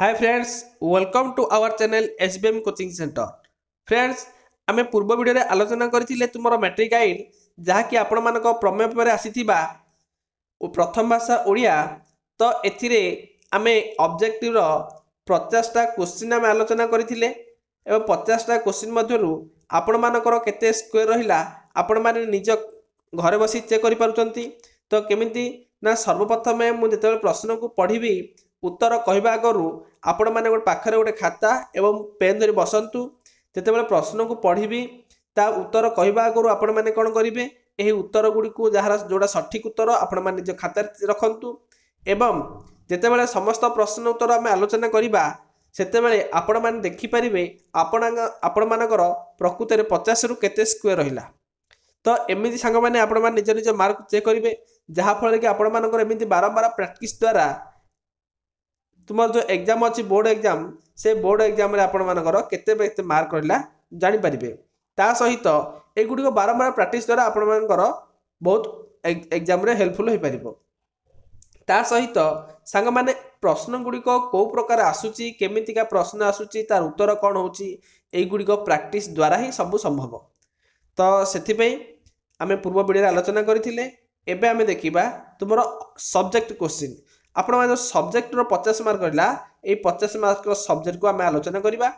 Hi friends, welcome to our channel SBM coaching centre. Friends, आमे पूर्व video रे आलोचना करथिले तुमरो मैट्रिक गाइड जहाँकि आपण मानक प्रमेय पर आसीथिबा प्रथम भाषा ओडिया। तो एथिरे आमे ऑब्जेक्टिव रो 50 टा क्वेश्चन आमे आलोचना करथिले एवं 50 टा क्वेश्चन मध्यरु आपण मानकर केते स्क्वायर रहिला आपण माने निज घरे बसी चेक करि पारुचंती। तो केमिति ना सर्वप्रथम मु जेते प्रश्न को पढ़ी उत्तर कहवा आगु आपण मैंने गोटे पाखे गोटे खाता एवं पेन धरी बसतु। जिते प्रश्न को पढ़ी ता उत्तर कहवा आगु आपण मैंने कौन करेंगे यही उत्तर गुड़ी जार जोड़ा सठिक उत्तर आपण मैंने निज खाता रखु। एवं जिते समस्त प्रश्न उत्तर आम आलोचना करवा सेते आपण मैंने देखिपारे आपण मानकर प्रकृत में 50 रु केते स्क्वायर रहिला। तो एमती सांग मैंने आपण मैंने निज निज मार्क चेक करेंगे जहाँफल कि आपण मानकर एमती बारंबार प्रैक्टिस द्वारा तुम जो एग्जाम अच्छी बोर्ड एग्जाम से बोर्ड एग्जाम रे आपण मानकर केते मार्क रहिला जानि परिबे। ता सहित एगुडी को बारंबार प्रैक्टिस द्वारा आपण मानकर बहुत एग्जाम रे हेल्पफुल होई परिबो। ता सहित सांग माने प्रश्न गुडी को को प्रकार आसुची केमितिका प्रश्न आसुची तार उत्तर कोन होची एई गुडी को प्रैक्टिस द्वारा ही सब संभव। तो सेथि पई आमे पूर्व वीडियो रे आलोचना करथिले। एबे आमे देखिबा तुमरो सब्जेक्ट क्वेश्चन आपण जो सब्जेक्ट रो 50 मार्क रहा ये 50 मार्क रो सब्जेक्ट को आम आलोचना करवा।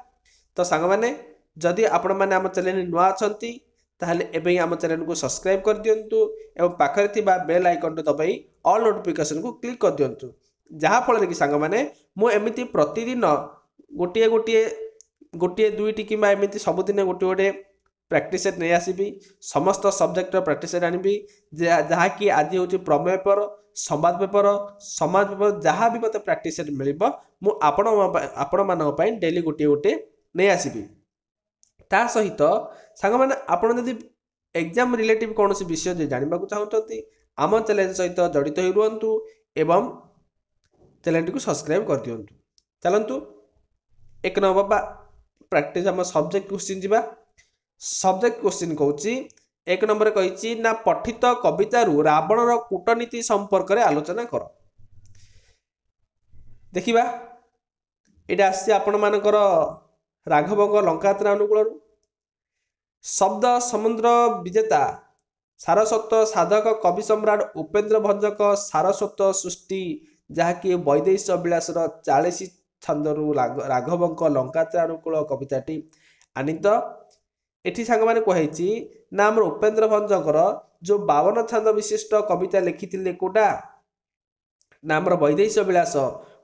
तो सांग माने जदि आपण माने आम चैनल नुआ अछंती ताहले एबे आम चैनल को सब्सक्राइब कर दियंतु एवं पाखरे थिबा बेल आइकन तो दबाई ऑल नोटिफिकेशन को क्लिक कर दियंतु जहाँ फल कि सांग माने मु एमिति प्रतिदिन गोटे गोटे गोटे दुईटी कि एमिति सबुदिन गोटे गोटे प्रैक्टिस नहीं आसबि समस्त सब्जेक्ट प्रैक्टिस आनबी जहाँकि आज हूँ प्रमेय पेपर संवाद पेपर समाज पेपर जहाँ भी मत प्रैक्टिस मिल आपण डेली गोटे गोटे नहीं आसबि। ता सहित सांग मैंने आपड़ जदि एग्जाम रिलेटिव कौन विषय जानवा चाहते आम चैनल सहित जड़ित हो रुहतु एवं चैनल को सब्सक्राइब कर दिंतु। चलतु एक नंबर प्रैक्टिस आम सब्जेक्ट क्वेश्चन जावा। सब्जेक्ट क्वेश्चन कहूँ एक नंबर कही ना पठित कवितारू रावणर कूटनीति संपर्क में आलोचना कर। देखिबा एटा आसी आपण मानकर राघवंक लंकायात्रा अनुकूल शब्द समुद्र विजेता सारस्वत साधक कवि सम्राट उपेन्द्र भंजक सारस्वत सृष्टि जहाँकि वैदेश विलासर 40 छंदरू राघवंक लंकायात्रा अनुकूल कविताटी आनीत। एठी सांग माने कही ना आम उपेन्द्र भंजकर जो 52 छंद विशिष्ट कविता लिखिथिले कोटा ना आम वैदेश विलास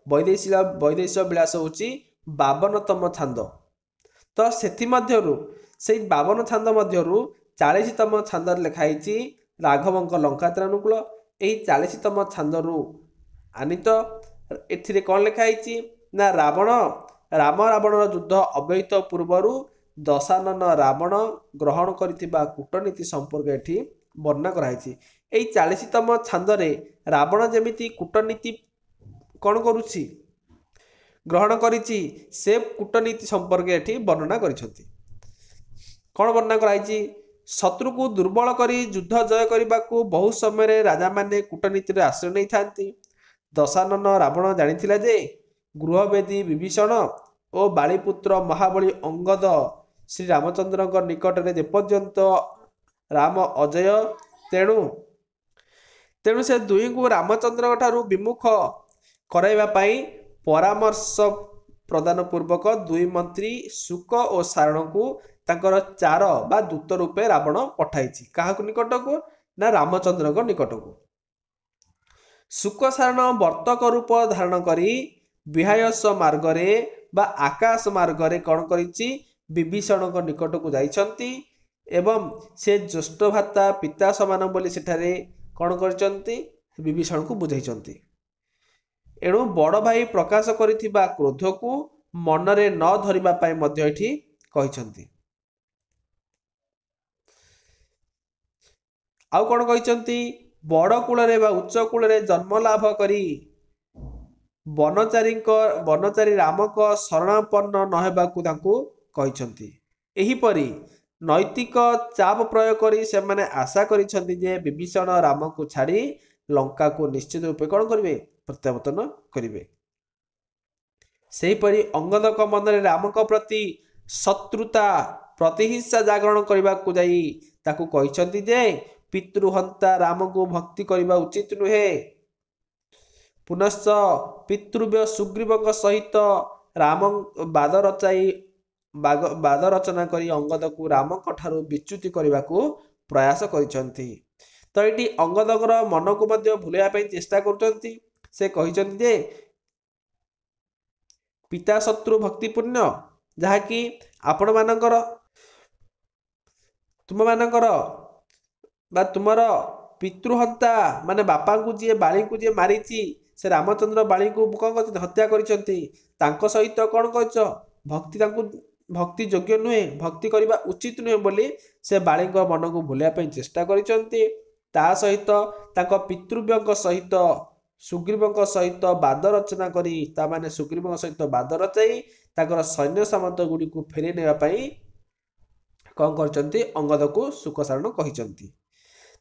वैदेश विलास हूँ 52तम छंद। तो सेथि मध्यरु से 52 छंद मध्यरु 40तम छंद लिखाई राघवंक लंकायात्रा अनुकूल। यही 40तम छंदरू आनीत एथिरे कौन लिखाई ना रावण राम रावणर युद्ध अव्यहित पूर्वरु दशानन रावण ग्रहण करिथिबा कूटनीति संपर्क एठी वर्णना कराई। एई 40तम छंदरे रावण जेमिति कूटनीति कौन करुछि ग्रहण करिछि से कूटनीति संपर्क एठी वर्णना करिसथि। कौन वर्णना कराई शत्रु को दुर्बल करी युद्ध जय करने बहु समय राजा माने कूटनीति रे आश्रय नहीं थांती। दशानन रावण जानिथिला जे गृहवेदी विभीषण और बालीपुत्र महाबली अंगद श्री रामचंद्र निकट में जेपर्यंत राम अजय तेणु तेणु से दुई को रामचंद्र ठारू विमुख कराइबा पई परामर्श प्रदान पूर्वक दुई मंत्री शुक और सारण को तांकर चार बा दूत रूपे रावण पठाई क्या निकट को ना रामचंद्र निकट को। शुक सारण वर्तक रूप धारण करी विहायस मार्गरे बा आकाश मार्गरे कौन करिछि विभीषण निकट को जाइछंती एवं से ज्येष्ठ भाता पिता समान बोली सेठारे कौन करचंती विभीषण को बुझाइछंती। एणु बड़ भाई प्रकाश करिथिबा क्रोध को मनरे न धरिबा पाई मध्य एठी कहिछंती। आउ कौन कहिछंती बड़ कूल बा उच्च कूल जन्म लाभ करी बनचारी रामक शरणापन्न नहेबाकू तांकू कहिछंती। एहीपरि नैतिक चाप प्रयोग करी से माने आशा करिछंती जे विभीषण राम को छाड़ी लंका को निश्चित रूपे कौन करिवे प्रत्यावर्तन करिवे। ସେହିପରି ଅଙ୍ଗଦଙ୍କ ମନରେ ରାମଙ୍କ ପ୍ରତି ଶତ୍ରୁତା ପ୍ରତିହିଂସା ଜାଗରଣ କରିବାକୁ ଯାଇ ତାକୁ କହିଛନ୍ତି ଯେ ପିତୃହନ୍ତା ରାମକୁ ଭକ୍ତି କରିବା ଉଚିତ ନୁହେଁ। ପୁନଶ୍ଚ ପିତୃବ୍ୟ ସୁଗ୍ରୀବଙ୍କ ସହିତ ରାମ ବାଦ ରଚନା କରି ଅଙ୍ଗଦକୁ ରାମଙ୍କ ଠାରୁ ବିଚ୍ୟୁତି କରିବାକୁ ପ୍ରୟାସ କରିଛନ୍ତି। ତ ଏଠି ଅଙ୍ଗଦଙ୍କର ମନକୁ ମଧ୍ୟ ଭୁଲାଇବା ପାଇଁ ଚେଷ୍ଟା କରୁଛନ୍ତି। ସେ କହିଛନ୍ତି ଯେ ପିତା ଶତ୍ରୁ ଭକ୍ତିପୂର୍ଣ୍ଣ, ଯାହାକି ତୁମମାନଙ୍କର ବା ତୁମର ପିତୃହନ୍ତା ମାନେ ବାପାଙ୍କୁ ବାଳୀଙ୍କୁ ଯିଏ ମାରିଛି, ସେ ରାମଚନ୍ଦ୍ର ବାଳୀଙ୍କୁ କ'ଣ କରିଛନ୍ତି? ହତ୍ୟା କରିଛନ୍ତି। ତାଙ୍କ ସହିତ କ'ଣ କରିଛ? ଭକ୍ତି ଯୋଗ୍ୟ ନୁହେଁ, ଭକ୍ତି କରିବା ଉଚିତ ନୁହେଁ ବୋଲି ସେ ବାଳୀଙ୍କ ମନକୁ ଭୁଲିବା ପାଇଁ ଚେଷ୍ଟା କରିଛନ୍ତି। ତା ସହିତ ତାଙ୍କ ପିତୃବ୍ୟଙ୍କ ସହିତ ସୁଗ୍ରୀବଙ୍କ ସହିତ ବାଦ ରଚନା କରି, ତାମାନେ ସୁଗ୍ରୀବଙ୍କ ସହିତ ବାଦ ରଚାଇ ତାଙ୍କର ସୈନ୍ୟ ସାମନ୍ତ ଗୁଡ଼ିକୁ ଫେରାଇ ନେବା ପାଇଁ କ'ଣ କରିଛନ୍ତି? ଅଙ୍ଗଦକୁ ଶୁକସାରଣ କହିଛନ୍ତି।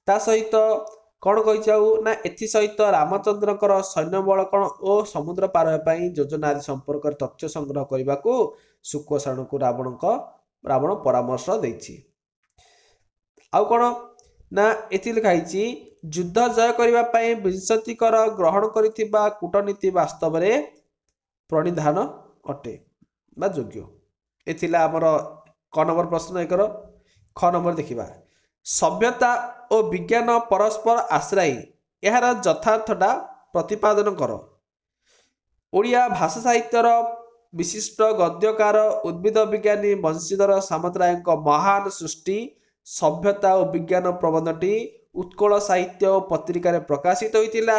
ତା ସହିତ କ'ଣ କହିଛି ଆଉ ନା, ଏଥିସହିତ ରାମଚନ୍ଦ୍ରଙ୍କର ସୈନ୍ୟବଳ କ'ଣ ଓ ସମୁଦ୍ର ପାର ହେବା ପାଇଁ ଯୋଜନା ଆଦି ସମ୍ପର୍କରେ ତଥ୍ୟ ସଂଗ୍ରହ କରିବାକୁ ଶୁକସାରଣକୁ ରାବଣ ପରାମର୍ଶ ଦେଇଛି। ଆଉ କ'ଣ ନା, ଏଠି ଲେଖା ହେଇଛି ଯୁଦ୍ଧ ଜୟ କରିବା ପାଇଁ ବିଂଶତିକର ଗ୍ରହଣ କରିଥିବା କୂଟନୀତି ବାସ୍ତବରେ ପ୍ରଣିଧାନ ଅଟେ ବା ଯୋଗ୍ୟ। ଏ ଥିଲା ଆମର କ ନମ୍ବର ପ୍ରଶ୍ନ ଏକର। ଖ ନମ୍ବର ଦେଖିବା, ସଭ୍ୟତା ଓ ବିଜ୍ଞାନ ପରସ୍ପର ଆଶ୍ରୟୀ, ଏହାର ଯଥାର୍ଥଟା ପ୍ରତିପାଦନ କର। ଓଡ଼ିଆ ଭାଷା ସାହିତ୍ୟର ବିଶିଷ୍ଟ ଗଦ୍ୟକାର ଉଦ୍ଭିଦ ବିଜ୍ଞାନୀ ବଂଶୀଧର ସାମନ୍ତରାୟଙ୍କ ମହାନ ସୃଷ୍ଟି ସଭ୍ୟତା ଓ ବିଜ୍ଞାନ ପ୍ରବନ୍ଧଟି ଉତ୍କଳ ସାହିତ୍ୟ ଓ ପତ୍ରିକାରେ ପ୍ରକାଶିତ ହୋଇଥିଲା।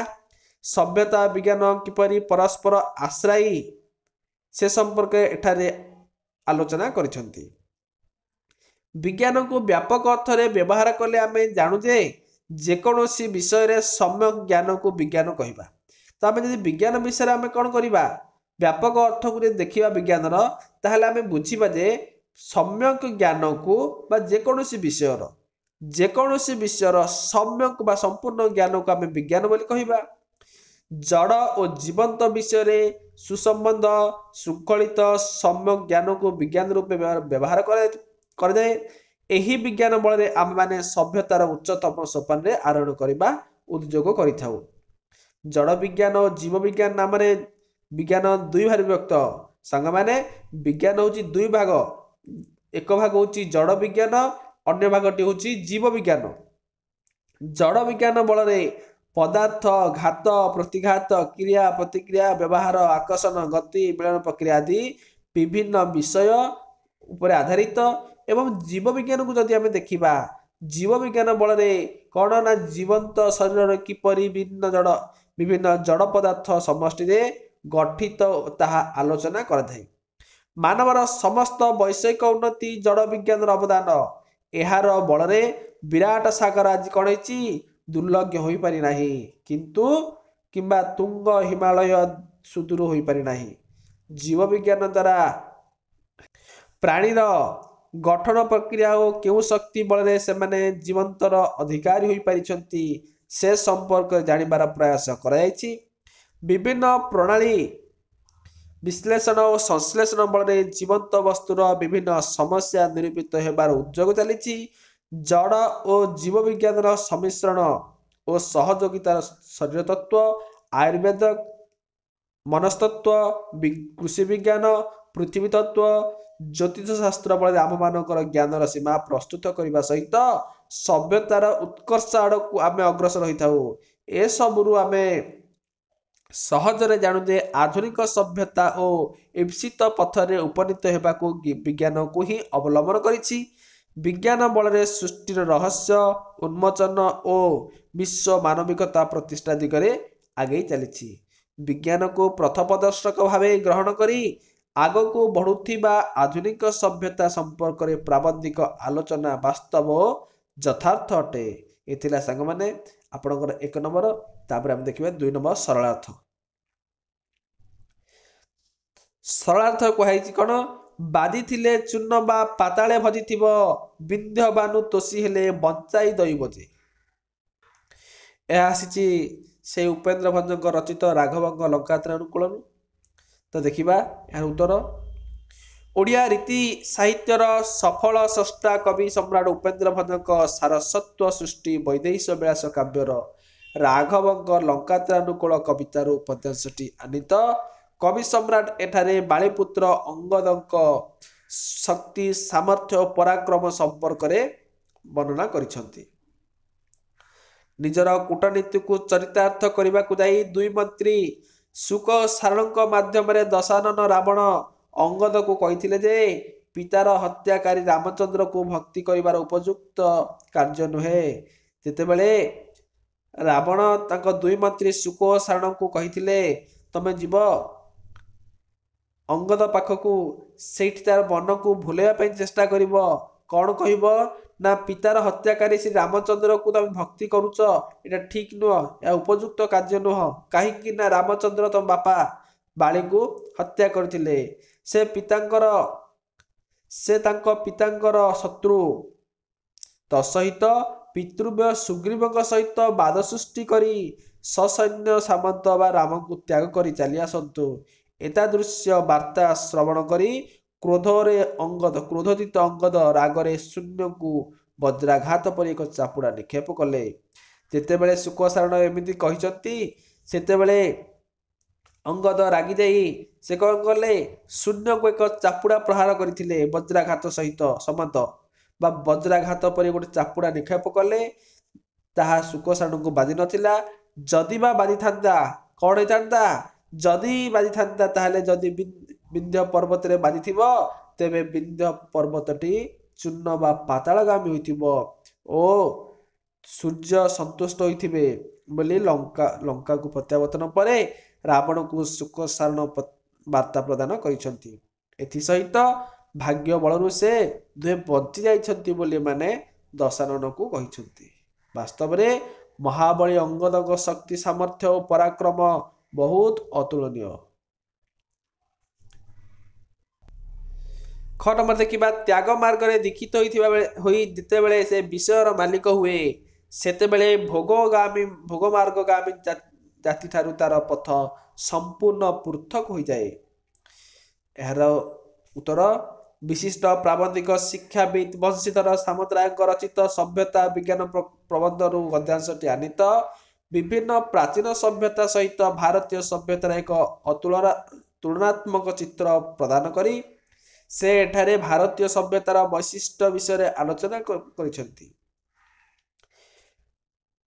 ସଭ୍ୟତା ବିଜ୍ଞାନ କିପରି ପରସ୍ପର ଆଶ୍ରୟୀ ସେ ସମ୍ପର୍କରେ ଏଠାରେ ଆଲୋଚନା କରିଛନ୍ତି। ବିଜ୍ଞାନକୁ ବ୍ୟାପକ ଅର୍ଥରେ ବ୍ୟବହାର କଲେ ଆମେ ଜାଣୁ ଯେ ଯେକୌଣସି ବିଷୟରେ ସମ୍ୟକ ଜ୍ଞାନକୁ ବିଜ୍ଞାନ କହିବା। ତ ଆମେ ଯଦି ବିଜ୍ଞାନ ବିଷୟରେ ଆମେ କ'ଣ କରିବା, ବ୍ୟାପକ ଅର୍ଥକୁ ଯଦି ଦେଖିବା ବିଜ୍ଞାନର, ତାହେଲେ ଆମେ ବୁଝିବା ଯେ ସମ୍ୟକ ଜ୍ଞାନକୁ ବା ଯେକୌଣସି ବିଷୟର ସମ୍ୟକ ବା ସମ୍ପୂର୍ଣ୍ଣ ଜ୍ଞାନକୁ ଆମେ ବିଜ୍ଞାନ ବୋଲି କହିବା। ଜଡ଼ ଓ ଜୀବନ୍ତ ବିଷୟରେ ସୁସମ୍ବନ୍ଧ ଶୃଙ୍ଖଳିତ ସମ୍ୟକ ଜ୍ଞାନକୁ ବିଜ୍ଞାନ ରୂପେ ବ୍ୟବହାର କରାଯାଏ। ଏହି ବିଜ୍ଞାନ ବଳରେ ଆମେମାନେ ସଭ୍ୟତାର ଉଚ୍ଚତମ ସୋପାନରେ ଆରୋହଣ କରିବା ଉଦ୍ଯୋଗ କରିଥାଉ। ଜଡ଼ ବିଜ୍ଞାନ ଓ ଜୀବ ବିଜ୍ଞାନ ନାମରେ ବିଜ୍ଞାନ ଦୁଇ ଭାଗରେ ବିଭକ୍ତ। ସାଙ୍ଗମାନେ ବିଜ୍ଞାନ ହେଉଛି ଦୁଇ ଭାଗ, ଏକ ଭାଗ ହେଉଛି ଜଡ଼ ବିଜ୍ଞାନ, ଅନ୍ୟ ଭାଗଟି ହେଉଛି ଜୀବ ବିଜ୍ଞାନ। ଜଡ଼ ବିଜ୍ଞାନ ବଳରେ ପଦାର୍ଥ, ଘାତ, ପ୍ରତିଘାତ, କ୍ରିୟା ପ୍ରତିକ୍ରିୟା, ବ୍ୟବହାର, ଆକର୍ଷଣ, ଗତି, ମିଳନ ପ୍ରକ୍ରିୟା ଆଦି ବିଭିନ୍ନ ବିଷୟ ଉପରେ ଆଧାରିତ। ଏବଂ ଜୀବ ବିଜ୍ଞାନକୁ ଯଦି ଆମେ ଦେଖିବା, ଜୀବ ବିଜ୍ଞାନ ବଳରେ କ'ଣ ନା, ଜୀବନ୍ତ ଶରୀରରେ କିପରି ବିଭିନ୍ନ ଜଡ଼ ପଦାର୍ଥ ସମଷ୍ଟିରେ ଗଠିତ ତାହା ଆଲୋଚନା କରାଯାଏ। ମାନବର ସମସ୍ତ ବୈଷୟିକ ଉନ୍ନତି ଜଡ଼ ବିଜ୍ଞାନର ଅବଦାନ। ଏହାର ବଳରେ ବିରାଟ ସାଗର ଆଜି କ'ଣ ହେଇଛି? ଦୁର୍ଲଭ୍ୟ ହୋଇପାରି ନାହିଁ, କିମ୍ବା ତୁଙ୍ଗ ହିମାଳୟ ସୁଦୂର ହୋଇପାରି ନାହିଁ। ଜୀବ ବିଜ୍ଞାନ ଦ୍ୱାରା ପ୍ରାଣୀର ଗଠନ ପ୍ରକ୍ରିୟା ଓ କେଉଁ ଶକ୍ତି ବଳରେ ସେମାନେ ଜୀବନ୍ତର ଅଧିକାରୀ ହୋଇପାରିଛନ୍ତି ସେ ସମ୍ପର୍କରେ ଜାଣିବାର ପ୍ରୟାସ କରାଯାଇଛି। ବିଭିନ୍ନ ପ୍ରଣାଳୀ ବିଶ୍ଳେଷଣ ଓ ସଂଶ୍ଳେଷଣ ବଳରେ ଜୀବନ୍ତ ବସ୍ତୁର ବିଭିନ୍ନ ସମସ୍ୟା ନିରୂପିତ ହେବାର ଉଦ୍ଯୋଗ ଚାଲିଛି। ଜଡ଼ ଓ ଜୀବ ବିଜ୍ଞାନର ସମ୍ମିଶ୍ରଣ ଓ ସହଯୋଗିତାର ଶରୀର ତତ୍ତ୍ୱ, ଆୟୁର୍ବେଦ, ମନସ୍ତତ୍ତ୍ୱ, କୃଷି ବିଜ୍ଞାନ, ପୃଥିବୀ ତତ୍ତ୍ୱ, ଜ୍ୟୋତିଷ ଶାସ୍ତ୍ର ବଳରେ ଆମମାନଙ୍କର ଜ୍ଞାନର ସୀମା ପ୍ରସ୍ତୁତ କରିବା ସହିତ ସଭ୍ୟତାର ଉତ୍କର୍ଷ ଆଡ଼କୁ ଆମେ ଅଗ୍ରସର ହୋଇଥାଉ। ଏସବୁରୁ ଆମେ ସହଜରେ ଜାଣୁ ଯେ ଆଧୁନିକ ସଭ୍ୟତା ଓ ଇପ୍ସିତ ପଥରେ ଉପନୀତ ହେବାକୁ ବିଜ୍ଞାନକୁ ହିଁ ଅବଲମ୍ବନ କରିଛି। ବିଜ୍ଞାନ ବଳରେ ସୃଷ୍ଟିର ରହସ୍ୟ ଉନ୍ମୋଚନ ଓ ବିଶ୍ୱ ମାନବିକତା ପ୍ରତିଷ୍ଠା ଦିଗରେ ଆଗେଇ ଚାଲିଛି। ବିଜ୍ଞାନକୁ ପଥପ୍ରଦର୍ଶକ ଭାବେ ଗ୍ରହଣ କରି ଆଗକୁ ବଢ଼ୁଥିବା ଆଧୁନିକ ସଭ୍ୟତା ସମ୍ପର୍କରେ ପ୍ରାବନ୍ଧିକ ଆଲୋଚନା ବାସ୍ତବ ଓ ଯଥାର୍ଥ ଅଟେ। ଏ ଥିଲା ସାଙ୍ଗମାନେ ଆପଣଙ୍କର 1 ନମ୍ବର। ତାପରେ ଆମେ ଦେଖିବା 2 ନମ୍ବର ସରଳାର୍ଥ। ସରଳାର୍ଥ କୁହାଯାଇଛି କ'ଣ? ବାଦିଥିଲେ ଚୂର୍ଣ୍ଣ ବା ପାତାଳେ ଭଜିଥିବ, ବିନ୍ଧ୍ୟବାନୁ ତୋଷି ହେଲେ ବଞ୍ଚାଇ ଦଇବ ଯେ। ଏହା ଆସିଛି ସେ ଉପେନ୍ଦ୍ର ଭଞ୍ଜଙ୍କ ରଚିତ ରାଘବଙ୍କ ଲଙ୍କାତ୍ରା ଅନୁକୂଳରୁ। ତ ଦେଖିବା ଏହାର ଉତ୍ତର। ଓଡ଼ିଆ ରୀତି ସାହିତ୍ୟର ସଫଳ ସ୍ରଷ୍ଟା କବି ସମ୍ରାଟ ଉପେନ୍ଦ୍ର ଭଞ୍ଜଙ୍କ ସାରସ୍ୱତ ସୃଷ୍ଟି ବୈଦେହୀଶ ବିଳାସ କାବ୍ୟର ରାଘବଙ୍କ ଲଙ୍କାତ୍ରାନୁକୂଳ କବିତାରୁ ଉପନ୍ୟାସଟି ଆନିତ। କବି ସମ୍ରାଟ ଏଠାରେ ବାଳିପୁତ୍ର ଅଙ୍ଗଦଙ୍କ ଶକ୍ତି ସାମର୍ଥ୍ୟ ଓ ପରାକ୍ରମ ସମ୍ପର୍କରେ ବର୍ଣ୍ଣନା କରିଛନ୍ତି। ନିଜର କୂଟନୀତିକୁ ଚରିତାର୍ଥ କରିବାକୁ ଯାଇ ଦୁଇ ମନ୍ତ୍ରୀ ଶୁକ ସାରଣଙ୍କ ମାଧ୍ୟମରେ ଦଶାନନ ରାବଣ ଅଙ୍ଗଦକୁ କହିଥିଲେ ଯେ ପିତାର ହତ୍ୟାକାରୀ ରାମଚନ୍ଦ୍ରକୁ ଭକ୍ତି କରିବାର ଉପଯୁକ୍ତ କାର୍ଯ୍ୟ ନୁହେଁ। ଯେତେବେଳେ ରାବଣ ତାଙ୍କ ଦୁଇ ମନ୍ତ୍ରୀ ଶୁକ ଓ ସାରଣଙ୍କୁ କହିଥିଲେ ତମେ ଯିବ ଅଙ୍ଗଦ ପାଖକୁ, ସେଇଠି ତାର ମନକୁ ଭୁଲେଇବା ପାଇଁ ଚେଷ୍ଟା କରିବ, କ'ଣ କହିବ ନା ପିତାର ହତ୍ୟାକାରୀ ଶ୍ରୀ ରାମଚନ୍ଦ୍ରକୁ ତମେ ଭକ୍ତି କରୁଛ, ଏଇଟା ଠିକ୍ ନୁହଁ, ଏହା ଉପଯୁକ୍ତ କାର୍ଯ୍ୟ ନୁହଁ। କାହିଁକି ନା ରାମଚନ୍ଦ୍ର ତମ ବାପା ବାଳୀଙ୍କୁ ହତ୍ୟା କରିଥିଲେ। ସେ ତାଙ୍କ ପିତାଙ୍କର ଶତ୍ରୁ ତସହିତ ପିତୃବ୍ୟ ସୁଗ୍ରୀବଙ୍କ ସହିତ ବାଦ ସୃଷ୍ଟି କରି ସସୈନ୍ୟ ସାମନ୍ତ ବା ରାମଙ୍କୁ ତ୍ୟାଗ କରି ଚାଲି ଆସନ୍ତୁ। ଏତାଦୃଶ୍ୟ ବାର୍ତ୍ତା ଶ୍ରବଣ କରି କ୍ରୋଧୋଦିତ ଅଙ୍ଗଦ ରାଗରେ ଶୂନ୍ୟକୁ ବଜ୍ରାଘାତ ପରି ଏକ ଚାପୁଡ଼ା ନିକ୍ଷେପ କଲେ। ଯେତେବେଳେ ଶୁକ ସାରଣ ଏମିତି କହିଛନ୍ତି ସେତେବେଳେ ଅଙ୍ଗଦ ରାଗି ଯାଇ ସେ କ'ଣ କଲେ, ଶୂନ୍ୟକୁ ଏକ ଚାପୁଡ଼ା ପ୍ରହାର କରିଥିଲେ ବଜ୍ରାଘାତ ସହିତ ସମାନ୍ତ ବା ବଜ୍ରାଘାତ ପରି ଗୋଟେ ଚାପୁଡ଼ା ନିକ୍ଷେପ କଲେ। ତାହା ଶୁକ ସାରଣଙ୍କୁ ବାଜି ନଥିଲା। ଯଦି ବା ବାଜିଥାନ୍ତା କ'ଣ ହେଇଥାନ୍ତା, ଯଦି ବାଜିଥାନ୍ତା ତାହେଲେ ଯଦି ବିନ୍ଧ୍ୟ ପର୍ବତରେ ବାଜିଥିବ ତେବେ ବିନ୍ଧ୍ୟ ପର୍ବତଟି ଚୂର୍ଣ୍ଣ ବା ପାତାଳଗାମୀ ହୋଇଥିବ ଓ ସୂର୍ଯ୍ୟ ସନ୍ତୁଷ୍ଟ ହୋଇଥିବେ ବୋଲି ଲଙ୍କାକୁ ପ୍ରତ୍ୟାବର୍ତ୍ତନ ପରେ ରାବଣକୁ ଶୁକ ସାରଣ ବାର୍ତ୍ତା ପ୍ରଦାନ କରିଛନ୍ତି। ଏଥିସହିତ ଭାଗ୍ୟ ବଳରୁ ସେ ଦୁହେଁ ବଞ୍ଚି ଯାଇଛନ୍ତି ବୋଲି ଏମାନେ ଦଶାନନକୁ କହିଛନ୍ତି। ବାସ୍ତବରେ ମହାବଳୀ ଅଙ୍ଗଦଙ୍କ ଶକ୍ତି ସାମର୍ଥ୍ୟ ଓ ପରାକ୍ରମ ବହୁତ ଅତୁଳନୀୟ। ଖ ନମ୍ବର ଦେଖିବା, ତ୍ୟାଗ ମାର୍ଗରେ ଦୀକ୍ଷିତ ହୋଇ ଯେତେବେଳେ ସେ ବିଷୟର ମାଲିକ ହୁଏ ସେତେବେଳେ ଭୋଗମାର୍ଗଗାମୀ ଜାତିଠାରୁ ତାର ପଥ ସମ୍ପୂର୍ଣ୍ଣ ପୃଥକ ହୋଇଯାଏ। ଏହାର ଉତ୍ତର, ବିଶିଷ୍ଟ ପ୍ରାବନ୍ଧିକ ଶିକ୍ଷାବିତ୍ ବଂଶୀଧର ସାମନ୍ତରାୟଙ୍କ ରଚିତ ସଭ୍ୟତା ବିଜ୍ଞାନ ପ୍ରବନ୍ଧରୁ ଗଦ୍ୟାଂଶଟି ଆନିତ। ବିଭିନ୍ନ ପ୍ରାଚୀନ ସଭ୍ୟତା ସହିତ ଭାରତୀୟ ସଭ୍ୟତାର ଏକ ତୁଳନାତ୍ମକ ଚିତ୍ର ପ୍ରଦାନ କରି ସେ ଏଠାରେ ଭାରତୀୟ ସଭ୍ୟତାର ବୈଶିଷ୍ଟ୍ୟ ବିଷୟରେ ଆଲୋଚନା କରିଛନ୍ତି।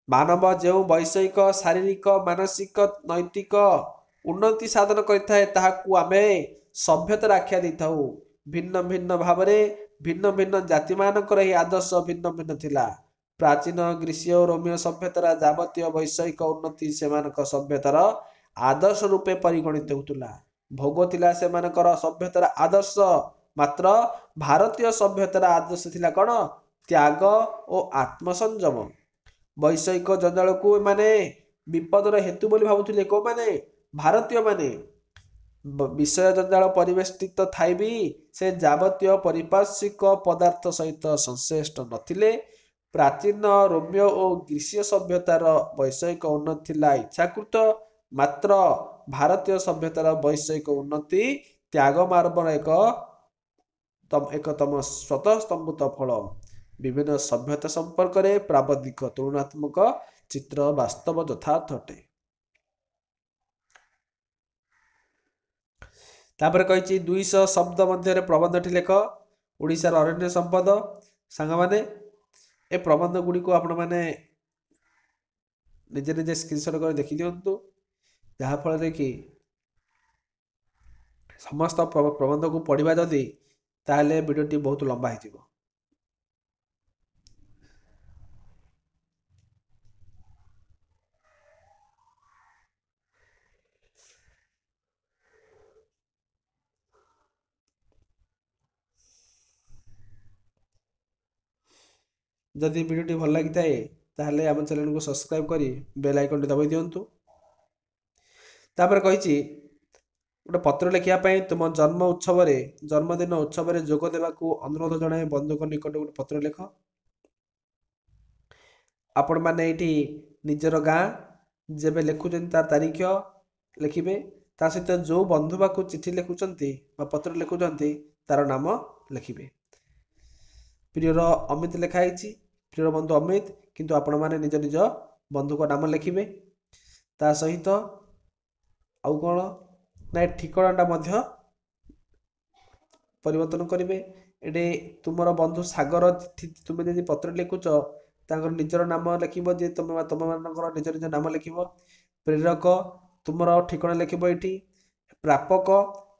ମାନବ ଯେଉଁ ବୈଷୟିକ ଶାରୀରିକ ମାନସିକ ନୈତିକ ଉନ୍ନତି ସାଧନ କରିଥାଏ ତାହାକୁ ଆମେ ସଭ୍ୟତାର ଆଖ୍ୟା ଦେଇଥାଉ। ଭିନ୍ନ ଭିନ୍ନ ଭାବରେ ଭିନ୍ନ ଭିନ୍ନ ଜାତିମାନଙ୍କର ଏହି ଆଦର୍ଶ ଭିନ୍ନ ଭିନ୍ନ ଥିଲା। ପ୍ରାଚୀନ ଗ୍ରୀସୀୟ ଓ ରୋମୀୟ ସଭ୍ୟତାର ଯାବତୀୟ ବୈଷୟିକ ଉନ୍ନତି ସେମାନଙ୍କ ସଭ୍ୟତାର ଆଦର୍ଶ ରୂପେ ପରିଗଣିତ ହେଉଥିଲା। ଭୋଗ ଥିଲା ସେମାନଙ୍କର ସଭ୍ୟତାର ଆଦର୍ଶ, ମାତ୍ର ଭାରତୀୟ ସଭ୍ୟତାର ଆଦର୍ଶ ଥିଲା କ'ଣ? ତ୍ୟାଗ ଓ ଆତ୍ମସଂଯମ। ବୈଷୟିକ ଜଞ୍ଜାଳକୁ ଏମାନେ ବିପଦର ହେତୁ ବୋଲି ଭାବୁଥିଲେ। କେଉଁମାନେ? ଭାରତୀୟମାନେ। ବିଷୟ ଜଞ୍ଜାଳ ପରିବେଷ୍ଟିତ ଥାଇ ବି ସେ ଯାବତୀୟ ପାରିପାର୍ଶ୍ୱିକ ପଦାର୍ଥ ସହିତ ସଂଶ୍ଳିଷ୍ଟ ନଥିଲେ। ପ୍ରାଚୀନ ରୋମୀୟ ଓ ଗ୍ରୀସୀୟ ସଭ୍ୟତାର ବୈଷୟିକ ଉନ୍ନତି ଥିଲା ଇଚ୍ଛାକୃତ, ମାତ୍ର ଭାରତୀୟ ସଭ୍ୟତାର ବୈଷୟିକ ଉନ୍ନତି ତ୍ୟାଗ ମାର୍ଗର ଏକତମ ସ୍ୱତଃସ୍ତମ୍ଭୂତ ଫଳ। ବିଭିନ୍ନ ସଭ୍ୟତା ସମ୍ପର୍କରେ ପ୍ରାବନ୍ଧିକ ତୁଳନାତ୍ମକ ଚିତ୍ର ବାସ୍ତବ ଯଥାର୍ଥ ଅଟେ। ତାପରେ କହିଛି 200 ଶବ୍ଦ ମଧ୍ୟରେ ପ୍ରବନ୍ଧଟି ଲେଖ। ଓଡ଼ିଶାର ଅରଣ୍ୟ ସମ୍ପଦ। ସାଙ୍ଗମାନେ ଏ ପ୍ରବନ୍ଧ ଗୁଡ଼ିକୁ ଆପଣମାନେ ନିଜେ ନିଜେ ସ୍କ୍ରିନଶଟ କରି ଦେଖିଦିଅନ୍ତୁ, ଯାହାଫଳରେ କି ସମସ୍ତ ପ୍ରବନ୍ଧକୁ ପଢ଼ିବା ଯଦି ତାହେଲେ ଭିଡ଼ିଓଟି ବହୁତ ଲମ୍ବା ହେଇଯିବ। ଯଦି ଭିଡ଼ିଓଟି ଭଲ ଲାଗିଥାଏ ତାହେଲେ ଆମ ଚ୍ୟାନେଲକୁ ସବସ୍କ୍ରାଇବ୍ କରି ବେଲ୍ ଆଇକନଟି ଦବାଇ ଦିଅନ୍ତୁ। ତାପରେ କହିଛି ଗୋଟେ ପତ୍ର ଲେଖିବା ପାଇଁ ତୁମ ଜନ୍ମଦିନ ଉତ୍ସବରେ ଯୋଗ ଦେବାକୁ ଅନୁରୋଧ ଜଣାଇ ବନ୍ଧୁଙ୍କ ନିକଟରେ ଗୋଟେ ପତ୍ର ଲେଖ। ଆପଣମାନେ ଏଇଠି ନିଜର ଗାଁ ଯେବେ ଲେଖୁଛନ୍ତି ତାର ତାରିଖ ଲେଖିବେ, ତା ସହିତ ଯେଉଁ ବନ୍ଧୁ ପାଖକୁ ଚିଠି ଲେଖୁଛନ୍ତି ବା ପତ୍ର ଲେଖୁଛନ୍ତି ତାର ନାମ ଲେଖିବେ। ପ୍ରିୟର ଅମିତ ଲେଖା ହେଇଛି, ପ୍ରିୟର ବନ୍ଧୁ ଅମିତ, କିନ୍ତୁ ଆପଣମାନେ ନିଜ ନିଜ ବନ୍ଧୁଙ୍କ ନାମ ଲେଖିବେ। ତା ସହିତ ଆଉ କ'ଣ ନା ଠିକଣାଟା ମଧ୍ୟ ପରିବର୍ତ୍ତନ କରିବେ। ଏଠି ତୁମର ବନ୍ଧୁ ସାଗର ତୁମେ ଯଦି ପତ୍ର ଲେଖୁଛ ତାଙ୍କର ନିଜର ନାମ ଲେଖିବ, ଯେ ତୁମମାନଙ୍କର ନିଜ ନିଜ ନାମ ଲେଖିବ। ପ୍ରେରକ ତୁମର ଠିକଣା ଲେଖିବ ଏଠି। ପ୍ରାପକ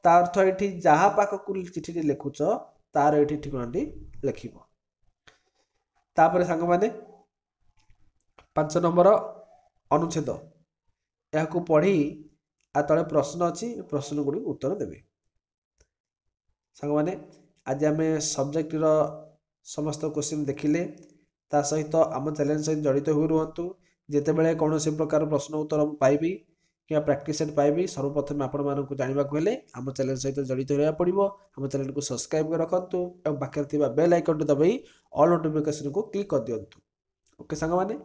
ତା ଅର୍ଥ ଏଠି ଯାହା ପାଖକୁ ଚିଠିଟି ଲେଖୁଛ ତାର ଏଠି ଠିକଣାଟି ଲେଖିବ। ତାପରେ ସାଙ୍ଗମାନେ 5 ନମ୍ବର ଅନୁଚ୍ଛେଦ, ଏହାକୁ ପଢ଼ି ଆ ତଳେ ପ୍ରଶ୍ନ ଅଛି, ପ୍ରଶ୍ନ ଗୁଡ଼ିକୁ ଉତ୍ତର ଦେବେ। ସାଙ୍ଗମାନେ ଆଜି ଆମେ ସବଜେକ୍ଟର ସମସ୍ତ କ୍ୱେଶ୍ଚିନ୍ ଦେଖିଲେ। ତା ସହିତ ଆମ ଚ୍ୟାନେଲ ସହିତ ଜଡ଼ିତ ହୋଇ ରୁହନ୍ତୁ। ଯେତେବେଳେ କୌଣସି ପ୍ରକାର ପ୍ରଶ୍ନ ଉତ୍ତର ପାଇବି କିମ୍ବା ପ୍ରାକ୍ଟିସ୍ ସେଟ୍ ପାଇବି, ସର୍ବପ୍ରଥମେ ଆପଣମାନଙ୍କୁ ଜାଣିବାକୁ ହେଲେ ଆମ ଚ୍ୟାନେଲ ସହିତ ଜଡ଼ିତ ରହିବାକୁ ପଡ଼ିବ। ଆମ ଚ୍ୟାନେଲକୁ ସବସ୍କ୍ରାଇବ୍ କରି ରଖନ୍ତୁ ଏବଂ ପାଖରେ ଥିବା ବେଲ୍ ଆଇକନ୍ଟି ଦବାଇ ଅଲ୍ ନୋଟିଫିକେସନକୁ କ୍ଲିକ୍ କରିଦିଅନ୍ତୁ। ଓକେ ସାଙ୍ଗମାନେ।